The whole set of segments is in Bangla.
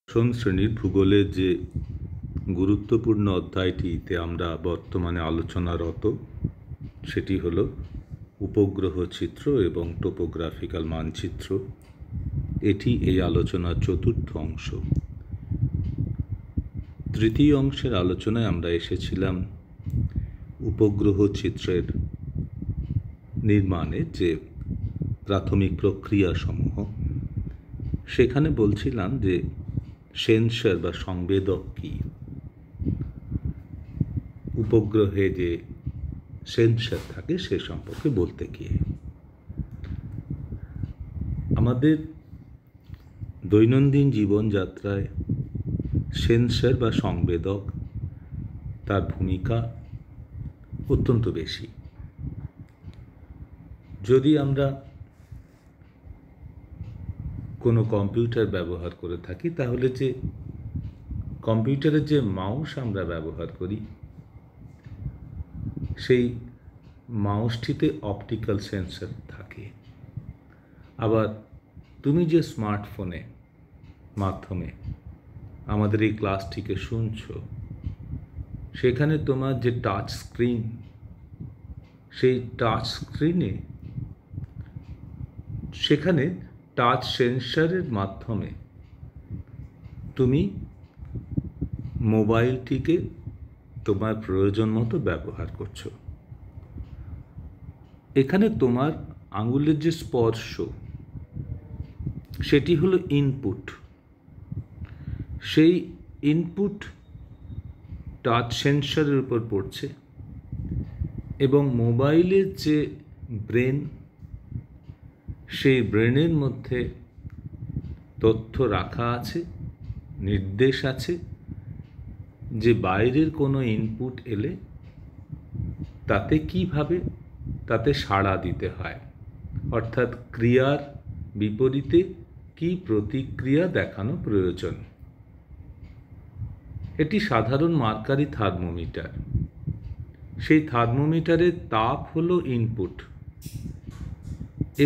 দশম শ্রেণীর ভূগোলের যে গুরুত্বপূর্ণ অধ্যায়টিতে আমরা বর্তমানে আলোচনারত সেটি হলো উপগ্রহ চিত্র এবং টোপোগ্রাফিক্যাল মানচিত্র। এটি এই আলোচনার চতুর্থ অংশ। তৃতীয় অংশের আলোচনায় আমরা এসেছিলাম উপগ্রহ চিত্রের নির্মাণে যে প্রাথমিক প্রক্রিয়াসমূহ। সেখানে বলছিলাম যে সেন্সর বা সংবেদক কি, উপগ্রহে যে সেন্সর থাকে সে সম্পর্কে বলতে গিয়ে আমাদের দৈনন্দিন জীবনযাত্রায় সেন্সর বা সংবেদক তার ভূমিকা অত্যন্ত বেশি। যদি আমরা কোনো কম্পিউটার ব্যবহার করে থাকি তাহলে যে কম্পিউটারের যে মাউস আমরা ব্যবহার করি সেই মাউসটিতে অপটিক্যাল সেন্সর থাকে। আবার তুমি যে স্মার্টফোনে মাধ্যমে আমাদের এই ক্লাসটিকে শুনছো সেখানে তোমার যে টাচ স্ক্রিন, সেই টাচ স্ক্রিনে সেখানে টাচ সেন্সরের মাধ্যমে তুমি মোবাইলটিকে তোমার প্রয়োজন মতো ব্যবহার করছো। এখানে তোমার আঙুলের যে স্পর্শ সেটি হলো ইনপুট। সেই ইনপুট টাচ সেন্সরের উপর পড়ছে এবং মোবাইলের যে ব্রেন, সেই ব্রেনের মধ্যে তথ্য রাখা আছে, নির্দেশ আছে যে বাইরের কোনো ইনপুট এলে তাতে কিভাবে তাতে সাড়া দিতে হয়, অর্থাৎ ক্রিয়ার বিপরীতে কি প্রতিক্রিয়া দেখানো প্রয়োজন। এটি সাধারণ মার্কারি থার্মোমিটার। সেই থার্মোমিটারের তাপ হলো ইনপুট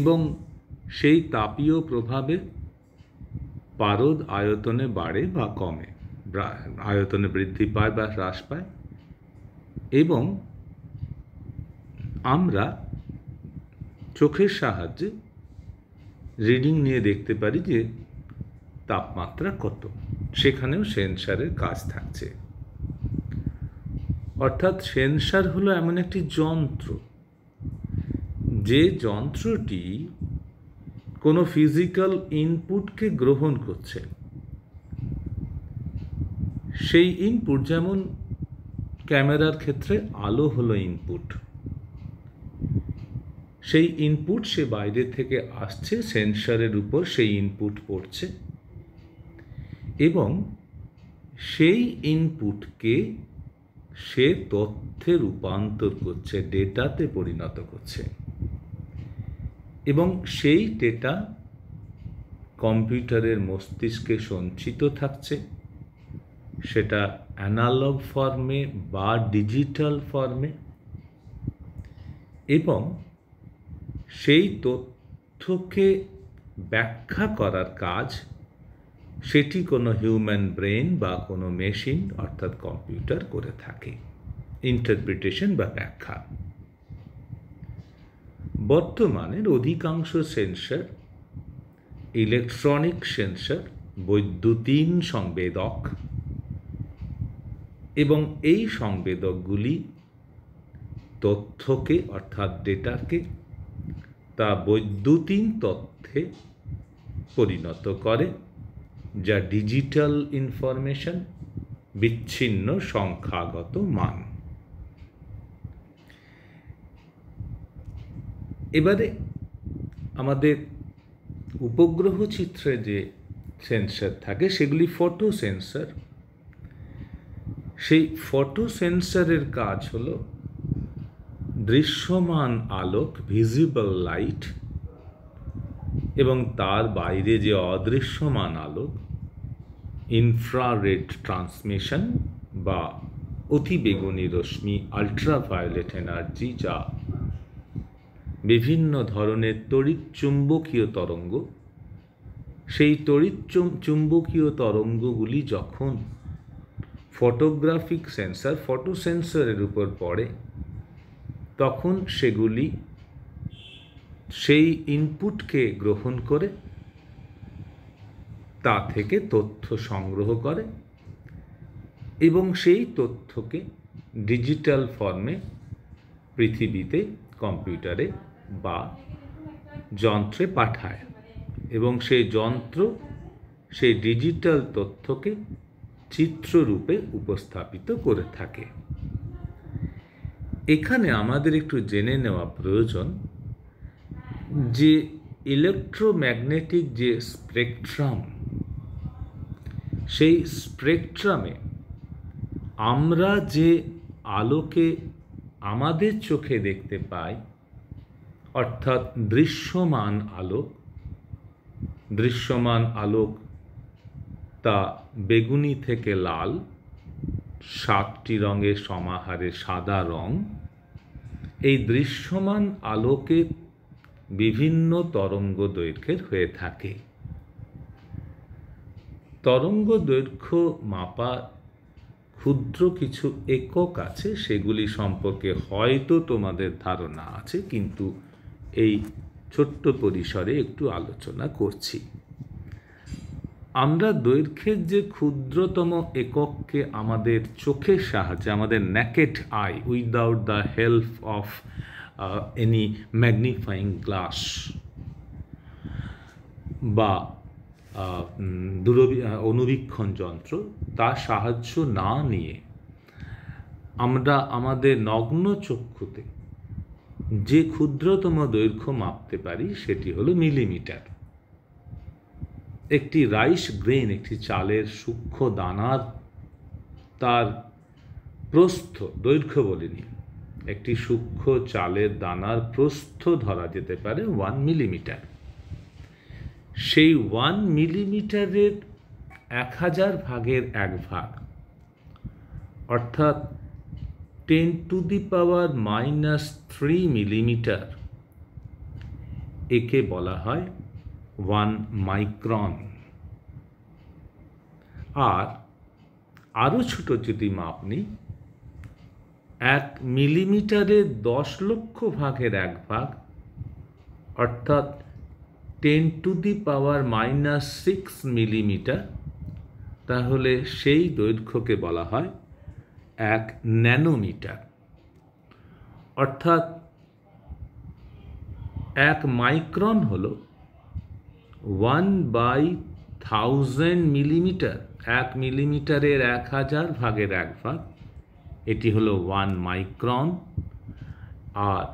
এবং সেই তাপীয় প্রভাবে পারদ আয়তনে বাড়ে বা কমে, আয়তনে বৃদ্ধি পায় বা হ্রাস পায়। এবং আমরা চোখের সাহায্যে রিডিং নিয়ে দেখতে পারি যে তাপমাত্রা কত। সেখানেও সেন্সরের কাজ থাকছে। অর্থাৎ সেন্সর হলো এমন একটি যন্ত্র, যে যন্ত্রটি কোনো ফিজিক্যাল ইনপুটকে গ্রহণ করছে। সেই ইনপুট, যেমন ক্যামেরার ক্ষেত্রে আলো হলো ইনপুট, সেই ইনপুট সে বাইরে থেকে আসছে, সেন্সরের উপর সেই ইনপুট পড়ছে এবং সেই ইনপুটকে সে তথ্যে রূপান্তর করছে, ডেটাতে পরিণত করছে এবং সেই ডেটা কম্পিউটারের মস্তিষ্কে সঞ্চিত থাকছে, সেটা অ্যানালগ ফর্মে বা ডিজিটাল ফর্মে। এবং সেই তথ্যকে ব্যাখ্যা করার কাজ সেটি কোনো হিউম্যান ব্রেন বা কোনো মেশিন অর্থাৎ কম্পিউটার করে থাকে, ইন্টারপ্রিটেশন বা ব্যাখ্যা। বর্তমানের অধিকাংশ সেন্সর ইলেকট্রনিক সেন্সর, বৈদ্যুতিন সংবেদক, এবং এই সংবেদকগুলি তথ্যকে অর্থাৎ ডেটাকে তা বৈদ্যুতিন তথ্যে পরিণত করে, যা ডিজিটাল ইনফরমেশন, বিচ্ছিন্ন সংখ্যাগত মান। এবারে আমাদের উপগ্রহ চিত্রে যে সেন্সর থাকে সেগুলি ফটো সেন্সর। সেই ফটো সেন্সরের কাজ হলো দৃশ্যমান আলোক, ভিজিবল লাইট, এবং তার বাইরে যে অদৃশ্যমান আলোক, ইনফ্রারেড ট্রান্সমিশন বা অতিবেগুনি রশ্মি, আল্ট্রাভায়োলেট এনার্জি, যা বিভিন্ন ধরনের তড়িৎ চুম্বকীয় তরঙ্গ, সেই তড়িৎ চুম্বকীয় তরঙ্গগুলি যখন ফটোগ্রাফিক সেন্সর ফটো সেন্সরের উপর পড়ে তখন সেগুলি সেই ইনপুটকে গ্রহণ করে তা থেকে তথ্য সংগ্রহ করে এবং সেই তথ্যকে ডিজিটাল ফর্মে পৃথিবীতে কম্পিউটারে বা যন্ত্রে পাঠায় এবং সেই যন্ত্র সেই ডিজিটাল তথ্যকে চিত্ররূপে উপস্থাপিত করে থাকে। এখানে আমাদের একটু জেনে নেওয়া প্রয়োজন যে ইলেকট্রোম্যাগনেটিক যে স্পেকট্রাম, সেই স্পেকট্রামে আমরা যে আলোকে আমাদের চোখে দেখতে পাই, অর্থাৎ দৃশ্যমান আলোক তা বেগুনি থেকে লাল, 7টি রঙের সমাহারে সাদা রং। এই দৃশ্যমান আলোকে বিভিন্ন তরঙ্গ দৈর্ঘ্যের হয়ে থাকে। তরঙ্গ দৈর্ঘ্য মাপা ক্ষুদ্র কিছু একক আছে, সেগুলি সম্পর্কে হয়তো তোমাদের ধারণা আছে, কিন্তু এই ছোট্ট পরিসরে একটু আলোচনা করছি। আমরা দৈর্ঘ্যের যে ক্ষুদ্রতম একককে আমাদের চোখের সাহায্যে, আমাদের naked I, without the help of any magnifying glass বা অনুবীক্ষণ যন্ত্র, তার সাহায্য না নিয়ে আমরা আমাদের নগ্ন চক্ষুতে যে ক্ষুদ্রতম দৈর্ঘ্য মাপতে পারি সেটি হলো মিলিমিটার। একটি রাইস গ্রেন, একটি চালের সূক্ষ্ম দানার তার প্রস্থ, দৈর্ঘ্য বলিনি, একটি সূক্ষ্ম চালের দানার প্রস্থ ধরা যেতে পারে 1 মিলিমিটার। সেই 1 মিলিমিটারের 1000 ভাগের 1 ভাগ, অর্থাৎ 10⁻³ মিলিমিটার, একে বলা হয় 1 মাইক্রন। আর আরও ছোট যদি মাপ নিই, 1 মিলিমিটারের 10 লক্ষ ভাগের 1 ভাগ, অর্থাৎ 10⁻⁻6 মিলিমিটার, তাহলে সেই দৈর্ঘ্যকে বলা হয় 1 ন্যানোমিটার। অর্থাৎ 1 মাইক্রন হল 1/1000 মিলিমিটার। 1 মিলিমিটারের 1000 ভাগের 1 ভাগ, এটি হলো 1 মাইক্রন। আর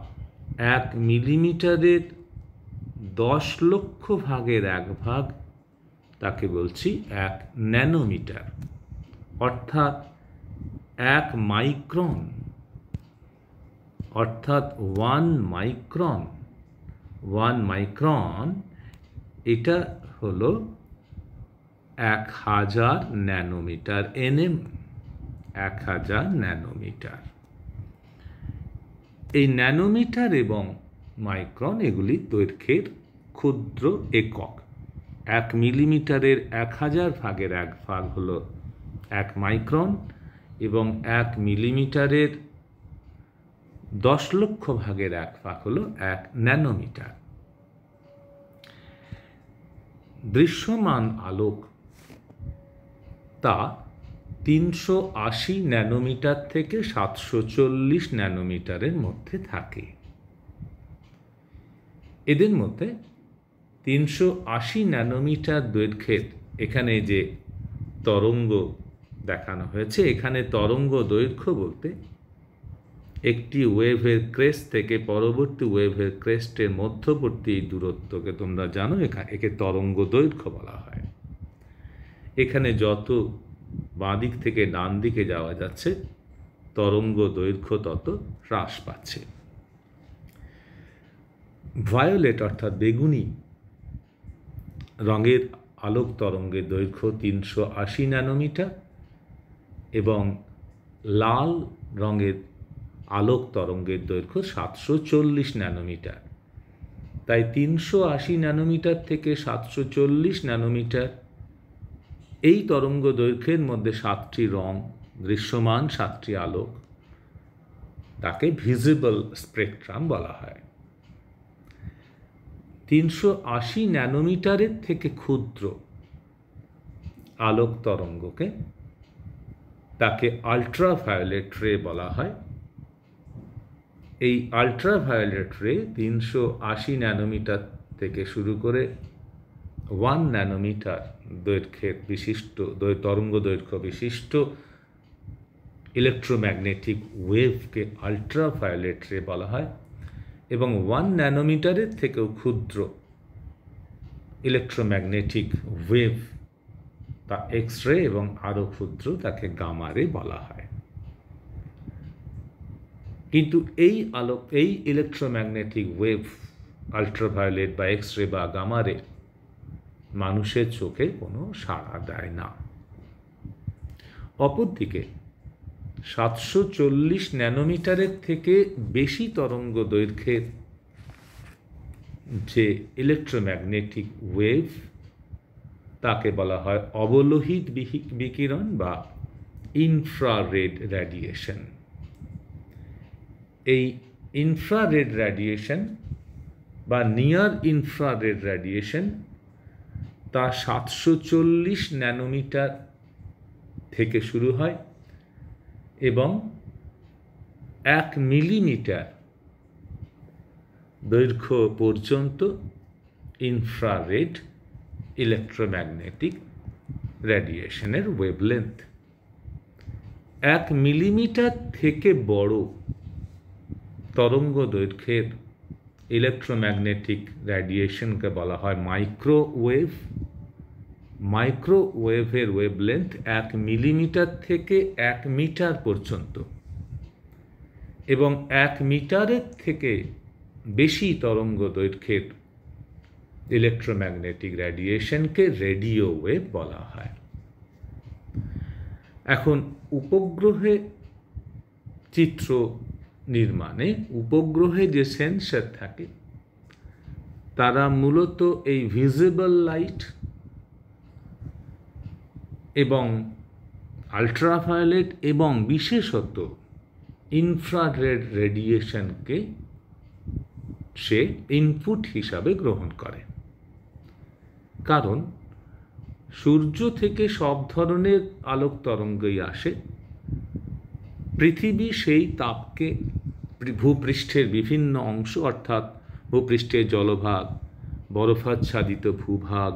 1 মিলিমিটারের 10 লক্ষ ভাগের 1 ভাগ, তাকে বলছি 1 ন্যানোমিটার। অর্থাৎ 1 মাইক্রন, অর্থাৎ 1 মাইক্রন, এটা হলো 1000 ন্যানোমিটার, NM 1000 ন্যানোমিটার। এই ন্যানোমিটার এবং মাইক্রন এগুলি দৈর্ঘ্যের ক্ষুদ্র একক। 1 মিলিমিটারের 1000 ভাগের 1 ভাগ হলো 1 মাইক্রন এবং 1 মিলিমিটারের 10 লক্ষ ভাগের 1 ভাগ হলো 1 ন্যানোমিটার। দৃশ্যমান আলোক তা 380 ন্যানোমিটার থেকে 740 ন্যানোমিটারের মধ্যে থাকে। এদের মধ্যে 380 ন্যানোমিটার দৈর্ঘ্যের এখানে যে তরঙ্গ দেখানো হয়েছে, এখানে তরঙ্গ দৈর্ঘ্য বলতে একটি ওয়েভের ক্রেস্ট থেকে পরবর্তী ওয়েভের ক্রেস্টের মধ্যবর্তী দূরত্বকে তোমরা জানো, একে তরঙ্গ দৈর্ঘ্য বলা হয়। এখানে যত বাঁ দিক থেকে ডান দিকে যাওয়া যাচ্ছে, তরঙ্গ দৈর্ঘ্য তত হ্রাস পাচ্ছে। ভায়োলেট অর্থাৎ বেগুনি রঙের আলোক তরঙ্গের দৈর্ঘ্য 380 ন্যানোমিটার এবং লাল রঙের আলোক তরঙ্গের দৈর্ঘ্য 740 ন্যানোমিটার। তাই 380 ন্যানোমিটার থেকে 740 ন্যানোমিটার এই তরঙ্গ দৈর্ঘ্যের মধ্যে 7টি রং দৃশ্যমান, 7টি আলোক, তাকে ভিজিবল স্পেকট্রাম বলা হয়। 380 ন্যানোমিটারের থেকে ক্ষুদ্র আলোক তরঙ্গকে তাকে আল্ট্রাভায়োলেট রে বলা হয়। এই আল্ট্রাভায়োলেট রে 380 ন্যানোমিটার থেকে শুরু করে 1 ন্যানোমিটার দৈর্ঘ্যের বিশিষ্ট তরঙ্গ দৈর্ঘ্য বিশিষ্ট ইলেকট্রোম্যাগনেটিক ওয়েভকে আল্ট্রাভায়োলেট রে বলা হয়, এবং 1 ন্যানোমিটারের থেকেও ক্ষুদ্র ইলেকট্রোম্যাগনেটিক ওয়েভ বা এক্স রে এবং আরও ক্ষুদ্র তাকে গামা রে বলা হয়। কিন্তু এই ইলেকট্রোম্যাগনেটিক ওয়েভ আল্ট্রাভায়োলেট বা এক্স রে বা গামা রে মানুষের চোখে কোনো সাড়া দেয় না। অপরদিকে 740 ন্যানোমিটারের থেকে বেশি তরঙ্গ দৈর্ঘ্যের যে ইলেকট্রোম্যাগনেটিক ওয়েভ তাকে বলা হয় অবলোহিত বিকিরণ বা ইনফ্রারেড রেডিয়েশন। এই ইনফ্রারেড রেডিয়েশন বা নিয়ার ইনফ্রারেড রেডিয়েশন তা 740 ন্যানোমিটার থেকে শুরু হয় এবং 1 মিলিমিটার দৈর্ঘ্য পর্যন্ত ইনফ্রারেড ইলেকট্রোম্যাগনেটিক রেডিয়েশনের ওয়েভলেন্থ। 1 মিলিমিটার থেকে বড় তরঙ্গ দৈর্ঘ্যের ইলেকট্রোম্যাগনেটিক রেডিয়েশনকে বলা হয় মাইক্রোওয়েভ। মাইক্রোওয়েভের ওয়েভলেন্থ 1 মিলিমিটার থেকে 1 মিটার পর্যন্ত, এবং 1 মিটারের থেকে বেশি তরঙ্গ দৈর্ঘ্যের ইলেকট্রোম্যাগনেটিক রেডিয়েশনকে রেডিও ওয়েভ বলা হয়। এখন উপগ্রহে চিত্র নির্মাণে উপগ্রহে যে সেন্সর থাকে তারা মূলত এই ভিজিবল লাইট এবং আল্ট্রাভায়োলেট এবং বিশেষত ইনফ্রারেড রেডিয়েশনকে সে ইনপুট হিসাবে গ্রহণ করে। কারণ সূর্য থেকে সব ধরনের আলোক তরঙ্গই আসে। পৃথিবী সেই তাপকে ভূপৃষ্ঠের বিভিন্ন অংশ অর্থাৎ ভূপৃষ্ঠের জলভাগ, বরফাচ্ছাদিত ভূভাগ,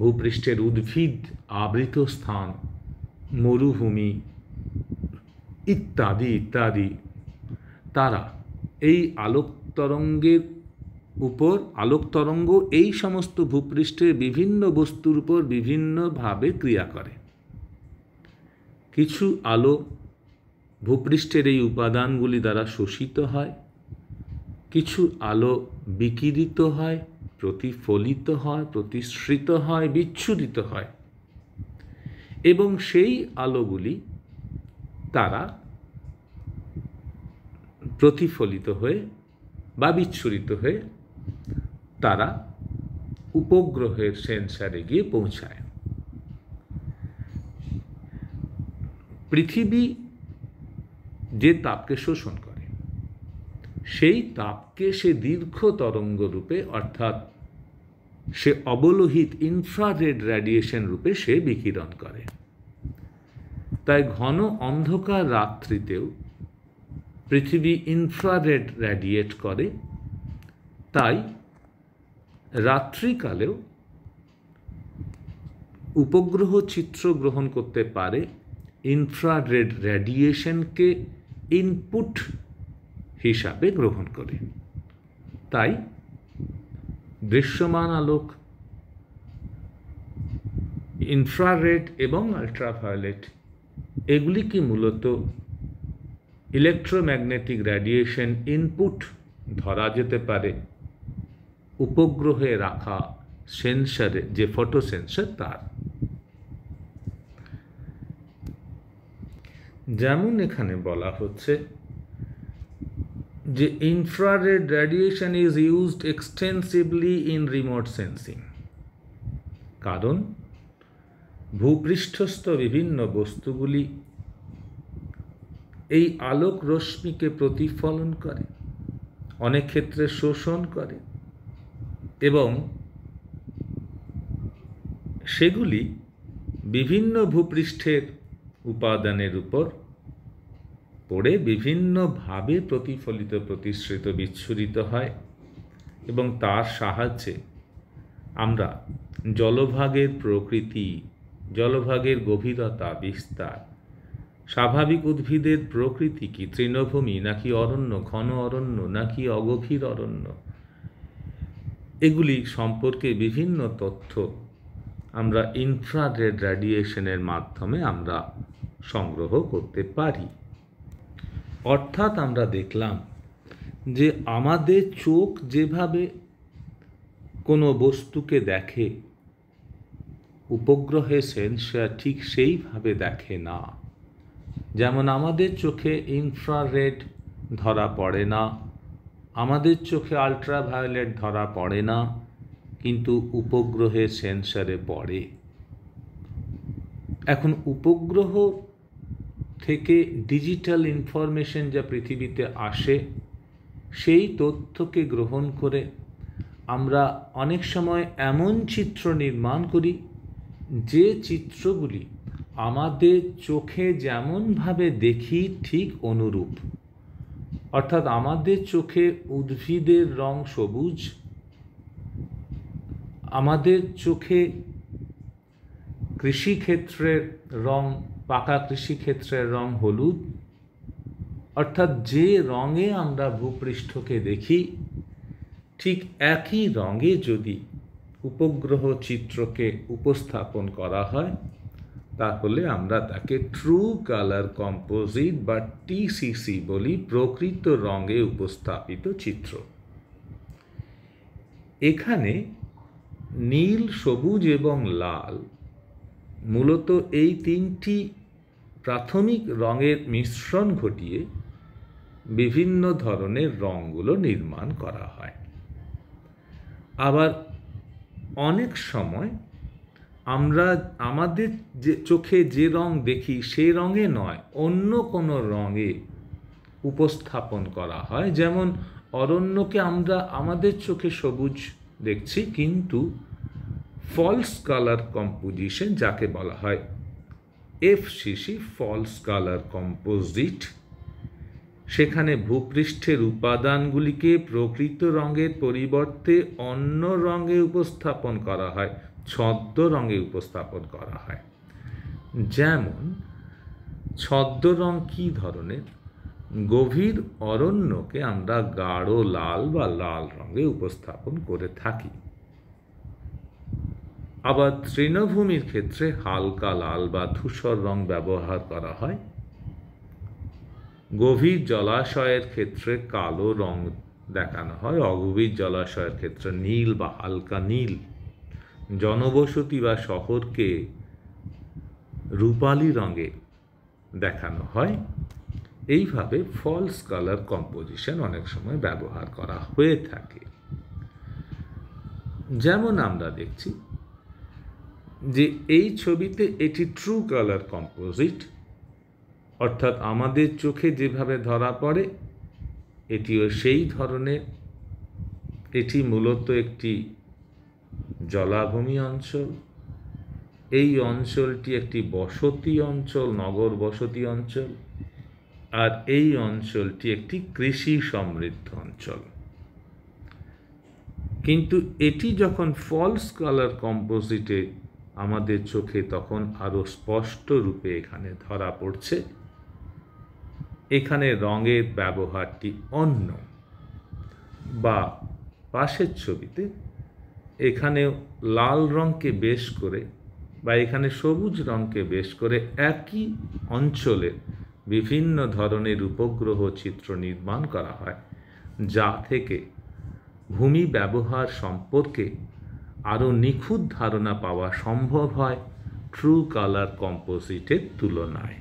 ভূপৃষ্ঠের উদ্ভিদ আবৃত স্থান, মরুভূমি ইত্যাদি ইত্যাদি, তারা এই আলোক তরঙ্গ এই সমস্ত ভূপৃষ্ঠের বিভিন্ন বস্তুর উপর বিভিন্নভাবে ক্রিয়া করে। কিছু আলো ভূপৃষ্ঠের এই উপাদানগুলি দ্বারা শোষিত হয়, কিছু আলো বিকিরিত হয়, প্রতিফলিত হয়, প্রতিসৃত হয়, বিচ্ছুরিত হয়, এবং সেই আলোগুলি তারা প্রতিফলিত হয়ে বা বিচ্ছুরিত হয়ে তারা উপগ্রহের সেন্সরে গিয়ে পৌঁছায়। পৃথিবী যে তাপকে শোষণ করে সেই তাপকে সে দীর্ঘ তরঙ্গ রূপে অর্থাৎ সে অবলোহিত ইনফ্রারেড রেডিয়েশন রূপে সে বিকিরণ করে। তাই ঘন অন্ধকার রাত্রিতেও পৃথিবী ইনফ্রারেড রেডিয়েট করে। তাই রাত্রিকালেও উপগ্রহ চিত্র গ্রহণ করতে পারে ইনফ্রারেড রেডিয়েশনকে ইনপুট হিসাবে গ্রহণ করে। তাই দৃশ্যমান আলোক, ইনফ্রারেড এবং আল্ট্রাভায়োলেট এগুলিকে মূলত ইলেকট্রোম্যাগনেটিক রেডিয়েশন ইনপুট ধরা যেতে পারে উপগ্রহে রাখা সেন্সরে, যে ফটো সেন্সর তার। যেমন এখানে বলা হচ্ছে যে infrared radiation is used extensively in remote sensing, কারণ ভূপৃষ্ঠস্থ বিভিন্ন বস্তুগুলি এই আলোক রশ্মিকে প্রতিফলন করে, অনেক ক্ষেত্রে শোষণ করে এবং সেগুলি বিভিন্ন ভূপৃষ্ঠের উপাদানের উপর পড়ে বিভিন্নভাবে প্রতিফলিত, প্রতিসৃত, বিচ্ছুরিত হয় এবং তার সাহায্যে আমরা জলভাগের প্রকৃতি, জলভাগের গভীরতা, বিস্তার, স্বাভাবিক উদ্ভিদের প্রকৃতি কি, তৃণভূমি নাকি অরণ্য, ঘন অরণ্য নাকি অগভীর অরণ্য, এগুলি সম্পর্কে বিভিন্ন তথ্য আমরা ইনফ্রারেড রেডিয়েশনের মাধ্যমে আমরা সংগ্রহ করতে পারি। অর্থাৎ আমরা দেখলাম যে আমাদের চোখ যেভাবে কোনো বস্তুকে দেখে, উপগ্রহের সেন্সর ঠিক সেইভাবে দেখে না। যেমন আমাদের চোখে ইনফ্রারেড ধরা পড়ে না, আমাদের চোখে আল্ট্রাভায়োলেট ধরা পড়ে না, কিন্তু উপগ্রহের সেন্সরে পড়ে। এখন উপগ্রহ থেকে ডিজিটাল ইনফরমেশন যা পৃথিবীতে আসে, সেই তথ্যকে গ্রহণ করে আমরা অনেক সময় এমন চিত্র নির্মাণ করি যে চিত্রগুলি আমাদের চোখে যেমনভাবে দেখি ঠিক অনুরূপ। অর্থাৎ আমাদের চোখে উদ্ভিদের রং সবুজ, আমাদের চোখে কৃষিক্ষেত্রের রং, পাকা কৃষিক্ষেত্রের রং হলুদ। অর্থাৎ যে রঙে আমরা ভূপৃষ্ঠকে দেখি, ঠিক একই রঙে যদি উপগ্রহ চিত্রকে উপস্থাপন করা হয়, তাহলে আমরা তাকে ট্রু কালার কম্পোজিট বা টিসিসি বলি, প্রকৃত রঙে উপস্থাপিত চিত্র। এখানে নীল, সবুজ এবং লাল মূলত এই তিনটি প্রাথমিক রঙের মিশ্রণ ঘটিয়ে বিভিন্ন ধরনের রঙগুলো নির্মাণ করা হয়। আবার অনেক সময় আমরা আমাদের যে চোখে যে রং দেখি সেই রঙে নয়, অন্য কোনো রঙে উপস্থাপন করা হয়। যেমন অরণ্যকে আমরা আমাদের চোখে সবুজ দেখছি, কিন্তু ফলস কালার কম্পোজিশন, যাকে বলা হয় এফসিসি, ফলস কালার কম্পোজিট, সেখানে ভূপৃষ্ঠের উপাদানগুলিকে প্রকৃত রঙের পরিবর্তে অন্য রঙে উপস্থাপন করা হয়, ছদ্ম রঙে উপস্থাপন করা হয়। যেমন ছদ্ম রং কী ধরনের? গভীর অরণ্যকে আমরা গাঢ় লাল বা লাল রঙে উপস্থাপন করে থাকি। আবার তৃণভূমির ক্ষেত্রে হালকা লাল বা ধূসর রং ব্যবহার করা হয়। গভীর জলাশয়ের ক্ষেত্রে কালো রং দেখানো হয়, অগভীর জলাশয়ের ক্ষেত্রে নীল বা হালকা নীল। জনবসতি বা শহরকে রূপালী রঙে দেখানো হয়। এইভাবে ফলস কালার কম্পোজিশন অনেক সময় ব্যবহার করা হয়ে থাকে। যেমন আমরা দেখছি যে এই ছবিতে এটি ট্রু কালার কম্পোজিট, অর্থাৎ আমাদের চোখে যেভাবে ধরা পড়ে এটিও সেই ধরনের। এটি মূলত একটি জলাভূমি অঞ্চল। এই অঞ্চলটি একটি বসতি অঞ্চল, নগর বসতি অঞ্চল, আর এই অঞ্চলটি একটি কৃষি সমৃদ্ধ অঞ্চল। কিন্তু এটি যখন ফলস কালার কম্পোজিটে আমাদের চোখে তখন আরো স্পষ্ট রূপে এখানে ধরা পড়ছে। এখানে রঙের ব্যবহারটি অন্য। বা পাশের ছবিতে এখানেও লাল রঙকে বেশ করে বা এখানে সবুজ রঙকে বেশ করে একই অঞ্চলে বিভিন্ন ধরনের উপগ্রহ চিত্র নির্মাণ করা হয়, যা থেকে ভূমি ব্যবহার সম্পর্কে আরও নিখুঁত ধারণা পাওয়া সম্ভব হয় ট্রু কালার কম্পোজিটের তুলনায়।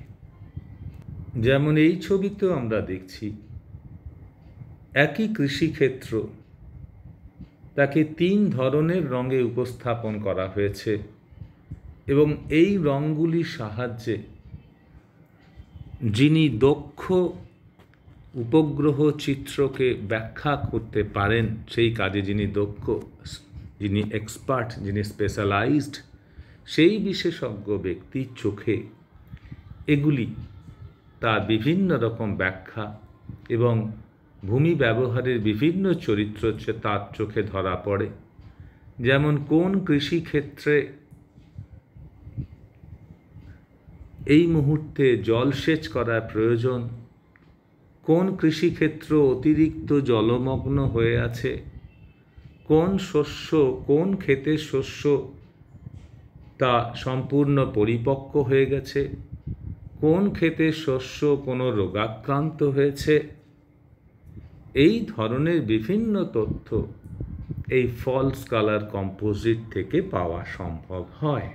যেমন এই ছবিতেও আমরা দেখছি একই কৃষিক্ষেত্র তাকে 3 ধরনের রঙে উপস্থাপন করা হয়েছে এবং এই রঙগুলির সাহায্যে যিনি দক্ষ উপগ্রহ চিত্রকে ব্যাখ্যা করতে পারেন, সেই কাজে যিনি দক্ষ, যিনি এক্সপার্ট, যিনি স্পেশালাইজড, সেই বিশেষজ্ঞ ব্যক্তির চোখে এগুলি তার বিভিন্ন রকম ব্যাখ্যা এবং ভূমি ব্যবহারের বিভিন্ন চরিত্র তার চোখে ধরা পড়ে। যেমন কোন কৃষিক্ষেত্রে এই মুহূর্তে জলসেচ করা প্রয়োজন, কোন কৃষিক্ষেত্র অতিরিক্ত জলমগ্ন হয়ে আছে, কোন শস্য, কোন ক্ষেতের শস্য তা সম্পূর্ণ পরিপক্ক হয়ে গেছে, কোন ক্ষেতের শস্য কোনো রোগাক্রান্ত হয়েছে, এই ধরনের বিভিন্ন তথ্য এই ফলস কালার কম্পোজিট থেকে পাওয়া সম্ভব হয়।